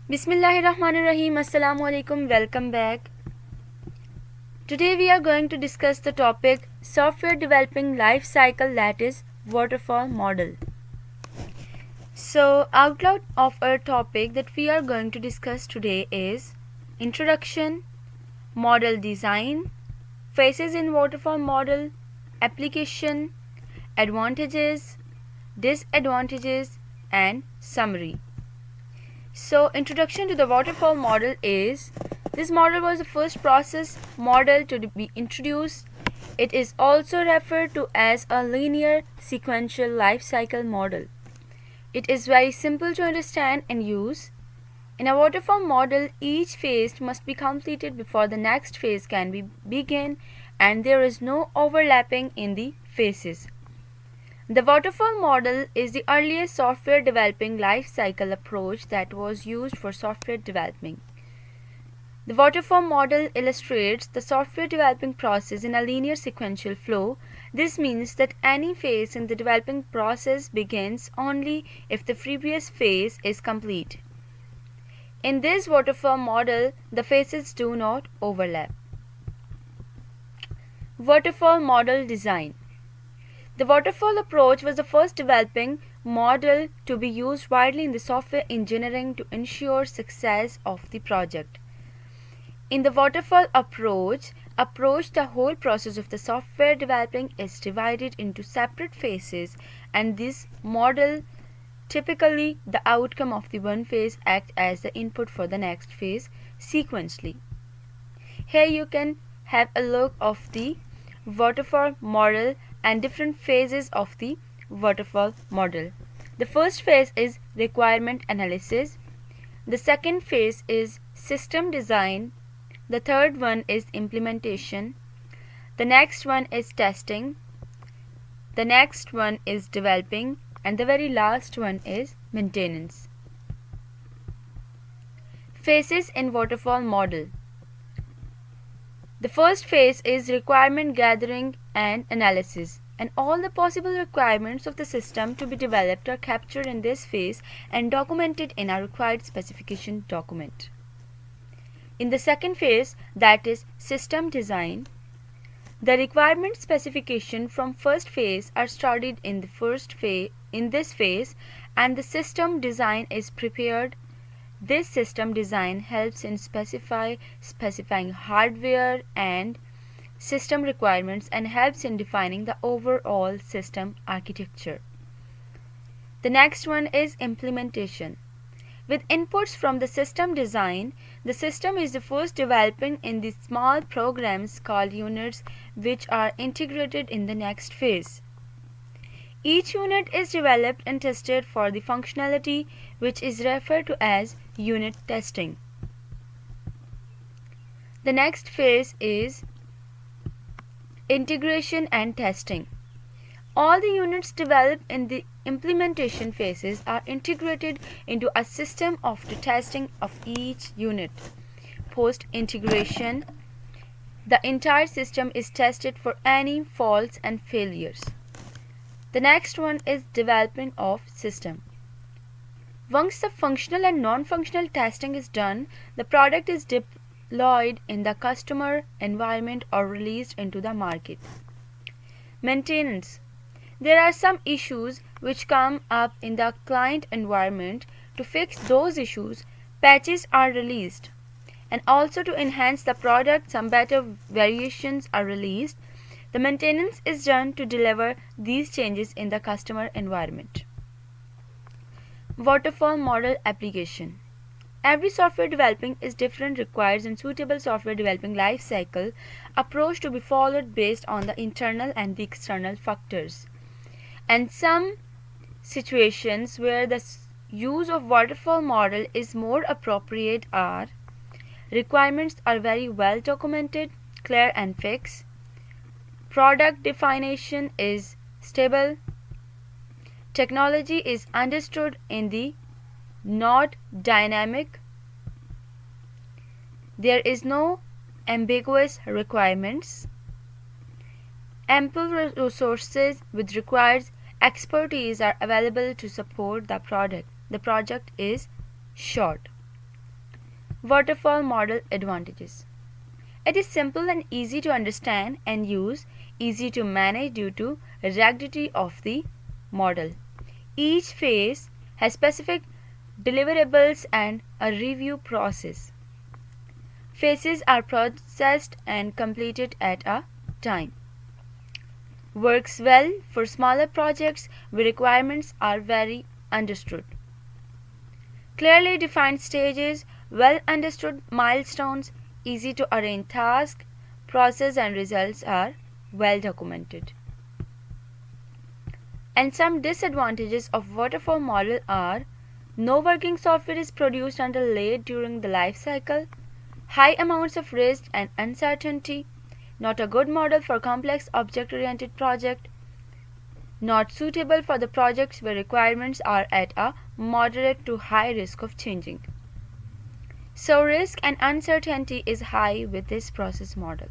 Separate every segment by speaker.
Speaker 1: Bismillahirrahmanirrahim. Assalamu alaikum. Welcome back. Today we are going to discuss the topic software developing life cycle, that is waterfall model. So outline of our topic that we are going to discuss today is introduction, model design, phases in waterfall model, application, advantages, disadvantages, and summary. So introduction to the waterfall model is, this model was the first process model to be introduced. It is also referred to as a linear sequential life cycle model. It is very simple to understand and use. In a waterfall model, each phase must be completed before the next phase can be begin, and there is no overlapping in the phases. The waterfall model is the earliest software developing life cycle approach that was used for software development. The waterfall model illustrates the software developing process in a linear sequential flow. This means that any phase in the developing process begins only if the previous phase is complete. In this waterfall model, the phases do not overlap. Waterfall model design. The waterfall approach was the first developing model to be used widely in the software engineering to ensure success of the project. In the waterfall approach, the whole process of the software developing is divided into separate phases, and this model typically the outcome of the one phase acts as the input for the next phase sequentially. Here you can have a look of the waterfall model and different phases of the waterfall model. The first phase is requirement analysis. The second phase is system design. The third one is implementation. The next one is testing. The next one is developing. And the very last one is maintenance. Phases in waterfall model. The first phase is requirement gathering and analysis, and all the possible requirements of the system to be developed are captured in this phase and documented in a required specification document. In the second phase, that is system design, the requirement specification from first phase are studied in this phase, and the system design is prepared. This system design helps in specifying hardware and system requirements and helps in defining the overall system architecture. The next one is implementation. With inputs from the system design, the system is the first developing in the small programs called units, which are integrated in the next phase. Each unit is developed and tested for the functionality, which is referred to as unit testing. The next phase is integration and testing. All the units developed in the implementation phases are integrated into a system of the testing of each unit. Post-integration, the entire system is tested for any faults and failures. The next one is developing of system. Once the functional and non-functional testing is done, the product is deployed in the customer environment or released into the market. Maintenance. There are some issues which come up in the client environment. To fix those issues, patches are released. And also to enhance the product, some better variations are released. The maintenance is done to deliver these changes in the customer environment. Waterfall model application. Every software developing is different, requires a suitable software developing life cycle approach to be followed based on the internal and the external factors. And some situations where the use of waterfall model is more appropriate are: requirements are very well documented, clear and fixed. Product definition is stable. Technology is understood in the not dynamic. There is no ambiguous requirements. Ample resources with required expertise are available to support the product. The project is short. Waterfall model advantages. It is simple and easy to understand and use, easy to manage due to rigidity of the model. Each phase has specific deliverables and a review process. Phases are processed and completed at a time. Works well for smaller projects where requirements are very understood. Clearly defined stages, well understood milestones, easy to arrange tasks, process and results are well documented. And some disadvantages of waterfall model are: no working software is produced until late during the life cycle, high amounts of risk and uncertainty, not a good model for complex object-oriented project, not suitable for the projects where requirements are at a moderate to high risk of changing. So risk and uncertainty is high with this process model.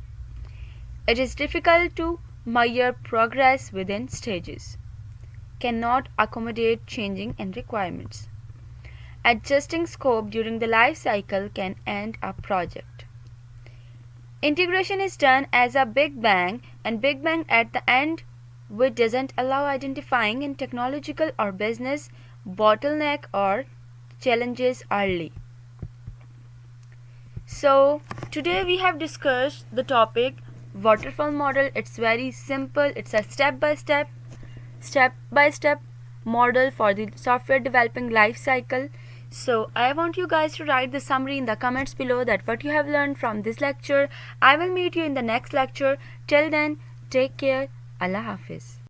Speaker 1: It is difficult to measure progress within stages, cannot accommodate changing in requirements. Adjusting scope during the life cycle can end a project. Integration is done as a big bang and big bang at the end, which doesn't allow identifying in technological or business bottleneck or challenges early. So today we have discussed the topic waterfall model. It's very simple. It's a step by step model for the software developing life cycle. So I want you guys to write the summary in the comments below that what you have learned from this lecture. I will meet you in the next lecture. Till then, take care. Allah Hafiz.